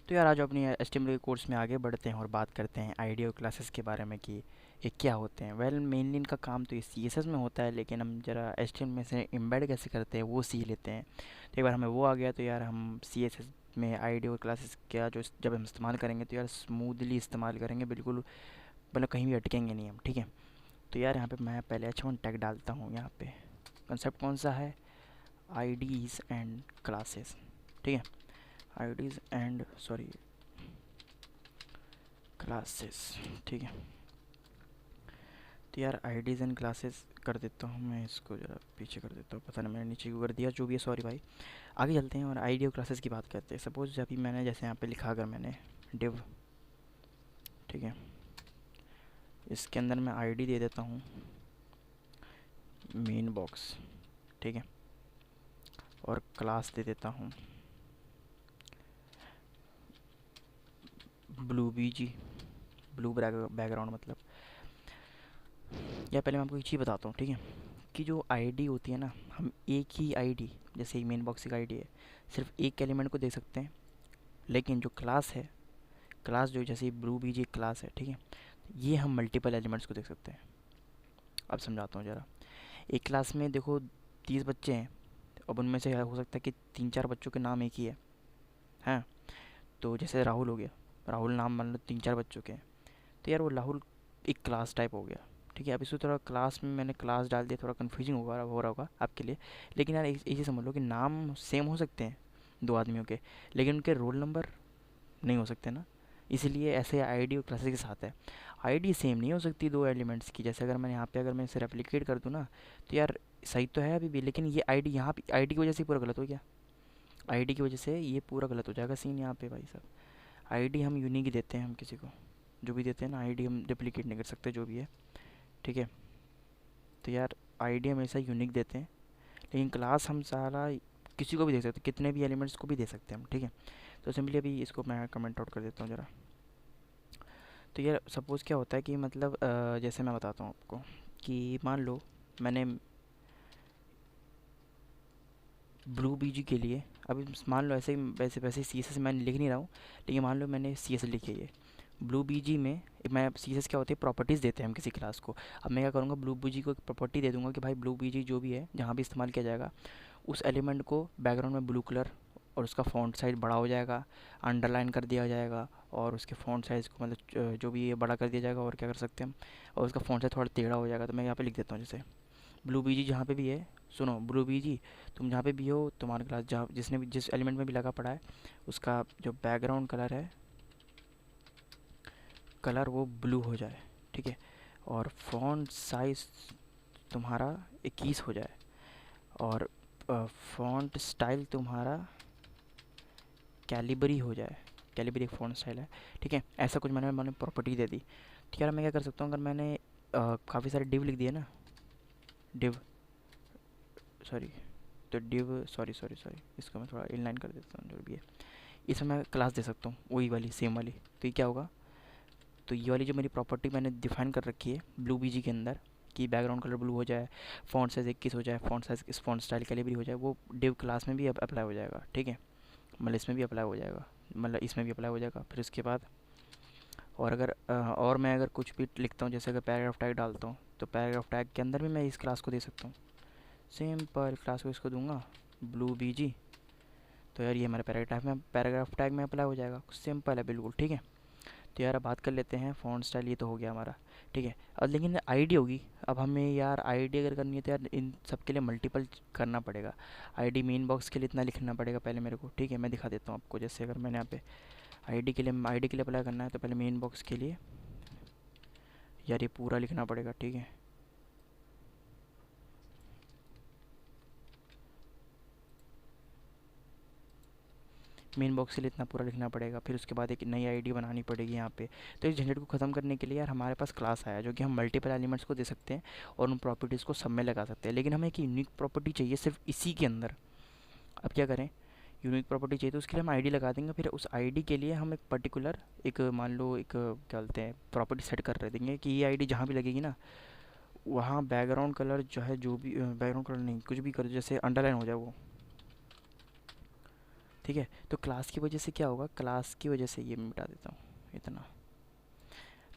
तो यार आज अपनी HTML के कोर्स में आगे बढ़ते हैं और बात करते हैं आइडियो क्लासेस के बारे में कि ये क्या होते हैं। मेनली इनका काम तो ये CSS में होता है, लेकिन हम जरा HTML में से एम्बेड कैसे करते हैं वो सीख लेते हैं। तो एक बार हमें वो आ गया तो यार हम CSS में आइडियो क्लासेस का जो जब हम इस्तेमाल करेंगे तो यार स्मूथली इस्तेमाल करेंगे, बिल्कुल मतलब कहीं भी अटकेंगे नहीं हम, ठीक है। तो यार यहाँ पे मैं पहले H1 टैग डालता हूँ। यहाँ पे कंसेप्ट कौन सा है? आईडीज़ एंड क्लासेस, ठीक है। आईडीज़ एंड सॉरी क्लासेस, ठीक है। तो यार आईडीज़ एंड क्लासेस कर देता हूँ मैं, इसको ज़रा पीछे कर देता हूँ, पता नहीं मैंने नीचे क्यों कर दिया, जो भी है सॉरी भाई। आगे चलते हैं और आईडियो क्लासेस की बात करते हैं। सपोज अभी मैंने जैसे यहाँ पे लिखा, अगर मैंने डिव, ठीक है, इसके अंदर मैं आईडी दे देता हूँ मेन बॉक्स, ठीक है, और क्लास दे देता हूँ ब्लू BG, ब्लू बैकग्राउंड मतलब। या पहले मैं आपको एक चीज़ बताता हूँ, ठीक है, कि जो आईडी होती है ना, हम एक ही आईडी, जैसे मेन बॉक्स की आईडी है, सिर्फ एक एलिमेंट को देख सकते हैं। लेकिन जो क्लास है, क्लास जो जैसे ब्लू BG क्लास है, ठीक है, ये हम मल्टीपल एलिमेंट्स को देख सकते हैं। अब समझाता हूँ ज़रा। एक क्लास में देखो 30 बच्चे हैं, अब उनमें से हो सकता है कि 3-4 बच्चों के नाम एक ही है, हैं। तो जैसे राहुल हो गया, राहुल नाम मान लो 3-4 बच्चों के हैं, तो यार वो राहुल एक क्लास टाइप हो गया, ठीक है। अब इसको थोड़ा क्लास में मैंने क्लास डाल दिया, थोड़ा कन्फ्यूजिंग हो रहा होगा आपके लिए। लेकिन यार एक चीज़ समझ लो कि नाम सेम हो सकते हैं दो आदमियों के, लेकिन उनके रोल नंबर नहीं हो सकते ना। इसलिए ऐसे आईडी और क्लासेस के साथ है, आईडी सेम नहीं हो सकती दो एलिमेंट्स की। जैसे अगर मैं यहाँ पे अगर मैं इसे रेप्लिकेट कर दूँ ना, तो यार सही तो है अभी भी, लेकिन ये आईडी यहाँ पे आईडी की वजह से पूरा गलत हो गया। आईडी की वजह से ये पूरा गलत हो जाएगा सीन यहाँ पे भाई साहब। आईडी हम यूनिक ही देते हैं, हम किसी को जो भी देते हैं ना, आईडी हम डुप्लीकेट नहीं कर सकते जो भी है, ठीक है। तो यार आईडी हमेशा यूनिक देते हैं, लेकिन क्लास हम सारा किसी को भी दे सकते हैं, कितने भी एलिमेंट्स को भी दे सकते हैं हम, ठीक है। तो सिंपली अभी इसको मैं कमेंट आउट कर देता हूँ ज़रा। तो यार सपोज़ क्या होता है कि मतलब जैसे मैं बताता हूँ आपको कि मान लो मैंने ब्लू BG के लिए, अभी मान लो ऐसे वैसे वैसे CSS मैंने लिख नहीं रहा हूँ, लेकिन मान लो मैंने CSS लिखी है ये ब्लू BG में। मैं CSS क्या होती है, प्रॉपर्टीज़ देते हैं हम किसी क्लास को। अब मैं क्या करूँगा, ब्लू BG को एक प्रॉपर्टी दे दूँगा कि भाई ब्लू BG जो भी है जहाँ भी इस्तेमाल किया जाएगा, उस एलिमेंट को बैकग्राउंड में ब्लू कलर और उसका फ़ॉन्ट साइज़ बड़ा हो जाएगा, अंडरलाइन कर दिया जाएगा, और उसके फ़ॉन्ट साइज़ को मतलब जो भी ये बड़ा कर दिया जाएगा। और क्या कर सकते हैं हम, और उसका फ़ॉन्ट साइज़ थोड़ा टेढ़ा हो जाएगा। तो मैं यहाँ पे लिख देता हूँ जैसे ब्लू BG जहाँ पे भी है, सुनो ब्लू BG तुम जहाँ पे भी हो, तुम्हारा क्लास जहाँ जिसने भी जिस एलिमेंट में भी लगा पड़ा है, उसका जो बैकग्राउंड कलर है, कलर वो ब्लू हो जाए, ठीक है। और फ़ॉन्ट साइज़ तुम्हारा 21 हो जाए, और फ़ॉन्ट स्टाइल तुम्हारा कैलिबरी हो जाए। कैलिबरी एक फ़ॉन्ट स्टाइल है, ठीक है। ऐसा कुछ मैंने मैंने प्रॉपर्टी दे दी। तो यार मैं क्या कर सकता हूँ, अगर मैंने काफ़ी सारे डिव लिख दिए ना, डिव सॉरी, तो डिव सॉरी सॉरी सॉरी इसको मैं थोड़ा इनलाइन कर देता हूँ जो भी है। इसमें मैं क्लास दे सकता हूँ वही वाली सेम वाली। तो ये क्या होगा, तो ये वाली जो मेरी प्रॉपर्टी मैंने डिफाइन कर रखी है ब्लू BG के अंदर, कि बैकग्राउंड कलर ब्लू हो जाए, फ़ॉन्ट साइज़ 21 हो जाए, फ़ॉन्ट साइज़ इस फ़ॉन्ट स्टाइल कैलिबरी हो जाए, वो डिव क्लास में भी अप्लाई हो जाएगा, ठीक है। मतलब इसमें भी अप्लाई हो जाएगा, मतलब इसमें भी अप्लाई हो जाएगा। फिर उसके बाद और अगर और मैं अगर कुछ भी लिखता हूँ, जैसे अगर पैराग्राफ टैग डालता हूँ, तो पैराग्राफ टैग के अंदर भी मैं इस क्लास को दे सकता हूँ। सिंपल क्लास को इसको दूंगा ब्लू BG, तो यार ये हमारे पैराग्राफ टैग में अप्लाई हो जाएगा। सिंपल है बिल्कुल, ठीक है। तो यार अब बात कर लेते हैं फ़ॉन्ट स्टाइल, ये तो हो गया हमारा, ठीक है। अब लेकिन आईडी होगी, अब हमें यार आईडी अगर करनी है तो यार इन सब के लिए मल्टीपल करना पड़ेगा। आईडी मेन बॉक्स के लिए इतना लिखना पड़ेगा पहले मेरे को, ठीक है। मैं दिखा देता हूँ आपको, जैसे अगर मैंने यहाँ पे आईडी के लिए अप्लाई करना है, तो पहले मेन बॉक्स के लिए यार ये पूरा लिखना पड़ेगा, ठीक है। मेन बॉक्स के लिए इतना पूरा लिखना पड़ेगा, फिर उसके बाद एक नई आईडी बनानी पड़ेगी यहाँ पे। तो इस झंझट को ख़त्म करने के लिए यार हमारे पास क्लास आया, जो कि हम मल्टीपल एलिमेंट्स को दे सकते हैं और उन प्रॉपर्टीज़ को सब में लगा सकते हैं। लेकिन हमें एक यूनिक प्रॉपर्टी चाहिए सिर्फ इसी के अंदर। अब क्या करें, यूनिक प्रॉपर्टी चाहिए तो उसके लिए हम आईडी लगा देंगे। फिर उस आईडी के लिए हम एक पर्टिकुलर एक मान लो एक क्या बोलते हैं प्रॉपर्टी सेट कर रहे देंगे कि ये आईडी जहाँ भी लगेगी ना, वहाँ बैकग्राउंड कलर जो है, जो भी बैकग्राउंड कलर नहीं कुछ भी कर, जैसे अंडरलाइन हो जाए वो, ठीक है। तो क्लास की वजह से क्या होगा, क्लास की वजह से ये मैं मिटा देता हूँ इतना।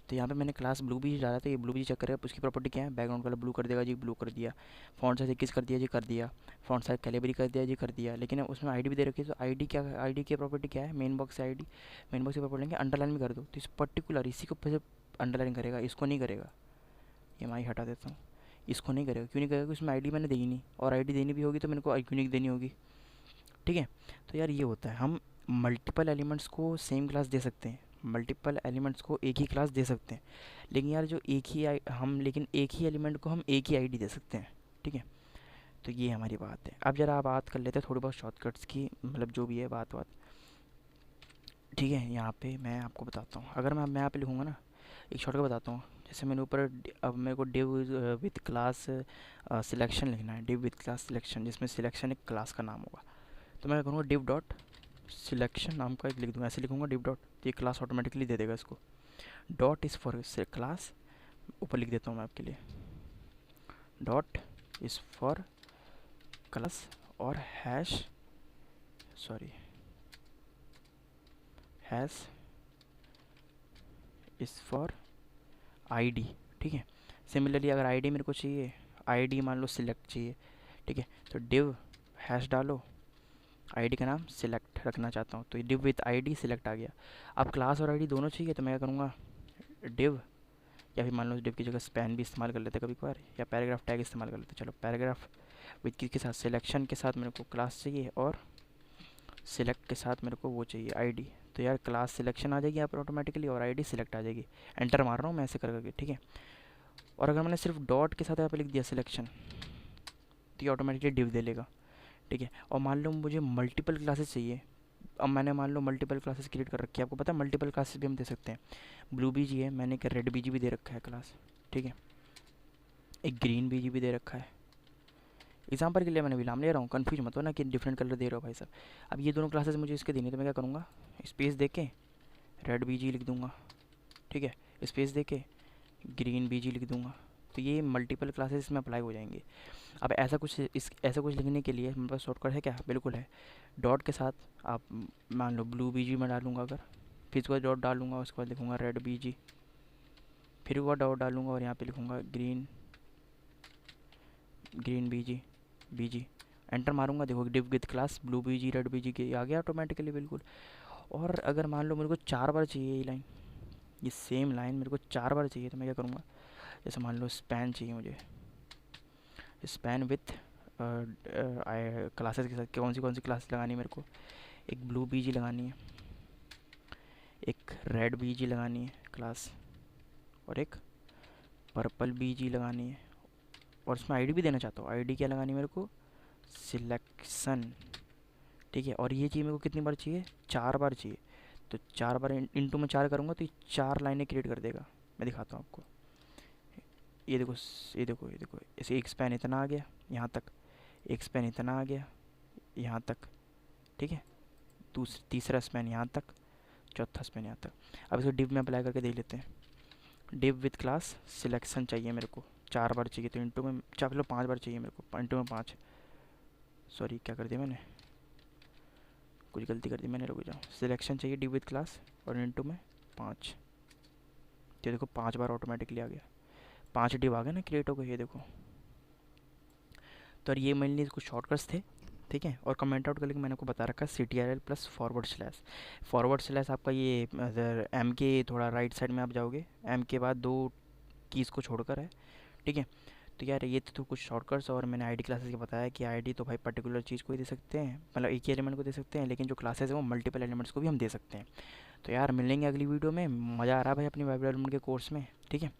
तो यहाँ पे मैंने क्लास ब्लू भी डाला, तो ये ब्लू भी चेक करेगा। उसकी प्रॉपर्टी क्या है, बैकग्राउंड कलर ब्लू कर देगा जी, ब्लू कर दिया। फॉन्ट साइज 21 कर दिया जी, कर दिया। फॉन्ट साइज कैलिबरी कर दिया जी, कर दिया। लेकिन उसमें आईडी भी दे रखी है, तो आईडी क्या, आईडी की प्रॉपर्टी क्या है, मेन बॉक्स से आईडी, मेन बॉक्स की प्रॉपर्टी लेंगे अंडरलाइन भी कर दो, तो इस पर्टिकुलर इसी को फिर अंडरलाइन करेगा, इसको नहीं करेगा। ये मैं हटा देता हूँ, इसको नहीं करेगा। क्यों नहीं करेगा, इसमें आईडी मैंने दी ही नहीं, और आईडी देनी भी होगी तो मेरे को यूनिक देनी होगी। ठीक है। तो यार ये होता है, हम मल्टीपल एलिमेंट्स को सेम क्लास दे सकते हैं, मल्टीपल एलिमेंट्स को एक ही क्लास दे सकते हैं, लेकिन यार जो एक ही हम लेकिन एक ही एलिमेंट को हम एक ही आईडी दे सकते हैं। ठीक है। तो ये हमारी बात है। अब ज़रा बात कर लेते हैं थोड़ी बहुत शॉर्टकट्स की, मतलब जो भी है बात। ठीक है। यहाँ पे मैं आपको बताता हूँ, अगर मैं यहाँ पे लिखूँगा ना, एक शॉर्टकट बताता हूँ। जैसे मैंने ऊपर अब मेरे को डिव विथ क्लास सिलेक्शन लिखना है, डिव विथ क्लास सिलेक्शन, जिसमें सिलेक्शन एक क्लास का नाम होगा। तो मैं करूँगा डिव डॉट सिलेक्शन नाम का एक लिख दूँगा, ऐसे लिखूँगा डिव डॉट, तो ये क्लास ऑटोमेटिकली दे देगा इसको। डॉट इज़ फॉर क्लास, ऊपर लिख देता हूँ मैं आपके लिए, डॉट इज़ फॉर क्लास, और hash, sorry, hash is for ID. ठीक है। सिमिलरली अगर आईडी मेरे को चाहिए, आईडी मान लो सिलेक्ट चाहिए, ठीक है, तो डिव हैश डालो, आईडी का नाम सिलेक्ट रखना चाहता हूँ, तो ये डिव विथ आईडी सिलेक्ट आ गया। अब क्लास और आईडी दोनों चाहिए, तो मैं क्या करूँगा, डिव, या फिर मान लो डिव की जगह स्पैन भी इस्तेमाल कर लेते कभी कभार, या पैराग्राफ टैग इस्तेमाल कर लेते। चलो पैराग्राफ विथ किसके साथ, सिलेक्शन के साथ मेरे को क्लास चाहिए, और सिलेक्ट के साथ मेरे को वो चाहिए आईडी। तो यार क्लास सिलेक्शन आ जाएगी यहाँ पर ऑटोमेटिकली, और आईडी सिलेक्ट आ जाएगी। एंटर मार रहा हूँ मैं ऐसे करके, ठीक है। और अगर मैंने सिर्फ डॉट के साथ यहाँ पे लिख दिया सिलेक्शन, तो ये ऑटोमेटिकली डिव दे लेगा। ठीक है। और मान लो मुझे मल्टीपल क्लासेस चाहिए, अब मैंने मान लो मल्टीपल क्लासेस क्रिएट कर रखी है, आपको पता है मल्टीपल क्लासेस भी हम दे सकते हैं। ब्लू बीजी है, मैंने एक रेड बीजी भी दे रखा है क्लास, ठीक है, एक ग्रीन बीजी भी दे रखा है। एग्जाम्पल के लिए मैंने भी नाम ले रहा हूँ, कन्फ्यूज मत हो ना कि डिफरेंट कलर दे रहा हो भाई साहब। अब ये दोनों क्लासेस मुझे इसके देनी है, तो मैं क्या करूँगा, स्पेस दे के रेड बीजी लिख दूँगा, ठीक है, स्पेस दे के ग्रीन बीजी लिख दूँगा, तो ये मल्टीपल क्लासेस इसमें अप्लाई हो जाएंगे। अब ऐसा कुछ लिखने के लिए मेरे पास शॉर्टकट है क्या, बिल्कुल है। डॉट के साथ आप मान लो ब्लू बीजी में डालूंगा अगर, फिर उसके बाद डॉट डालूंगा, उसके बाद लिखूँगा रेड बीजी, फिर वो डॉट डालूंगा, और यहाँ पे लिखूँगा ग्रीन बीजी, एंटर मारूंगा, देखो div with class blue BG red BG के आ गया ऑटोमेटिकली, बिल्कुल। और अगर मान लो मेरे को 4 बार चाहिए ये लाइन, ये सेम लाइन मेरे को 4 बार चाहिए, तो मैं क्या करूँगा, जैसे मान लो स्पैन चाहिए मुझे, स्पैन विथ क्लासेस के साथ कौन सी क्लास लगानी है मेरे को, एक ब्लू बीजी लगानी है, एक रेड बीजी लगानी है क्लास, और एक पर्पल बीजी लगानी है, और उसमें आईडी भी देना चाहता हूँ। आईडी क्या लगानी है मेरे को, सिलेक्शन, ठीक है। और ये चाहिए मेरे को कितनी बार चाहिए, 4 बार चाहिए, तो 4 बार इंटू में 4 करूँगा तो ये 4 लाइनें क्रिएट कर देगा। मैं दिखाता हूँ आपको, ये देखो, ऐसे एक स्पैन इतना आ गया यहाँ तक, एक स्पैन इतना आ गया यहाँ तक, ठीक है, तीसरा स्पैन यहाँ तक, चौथा स्पैन यहाँ तक। अब इसको डिव में अप्लाई करके देख लेते हैं। डिव विथ क्लास सिलेक्शन चाहिए मेरे को, 4 बार चाहिए, तो इंटू में 5 बार चाहिए मेरे को, इंटू में 5, सॉरी क्या कर दिया मैंने, कुछ गलती कर दी मैंने, रुक जाओ। सिलेक्शन चाहिए डिव विथ क्लास और इंटू में 5, तो देखो 5 बार ऑटोमेटिकली आ गया, 5 डिव आ गए ना क्रिएट हो गए, ये देखो। तो ये मेनली कुछ शॉर्टकट्स थे, ठीक है। और कमेंट आउट करके मैंने आपको बता रखा है CTRL प्लस फॉरवर्ड स्लैश आपका ये अगर M के थोड़ा राइट साइड में आप जाओगे, M के बाद 2 कीज़ को छोड़कर है, ठीक है। तो यार ये तो कुछ शॉर्टकट्स, और मैंने आईडी क्लासेस के बताया कि आईडी तो भाई पर्टिकुलर चीज़ को ही दे सकते हैं, मतलब एक ही एलिमेंट को दे सकते हैं, लेकिन जो क्लासेस है वो मल्टीपल एलिमेंट्स को भी हम दे सकते हैं। तो यार मिलेंगे अगली वीडियो में, मज़ा आ रहा है भाई अपनी वेब डेवलपमेंट के कोर्स में, ठीक है।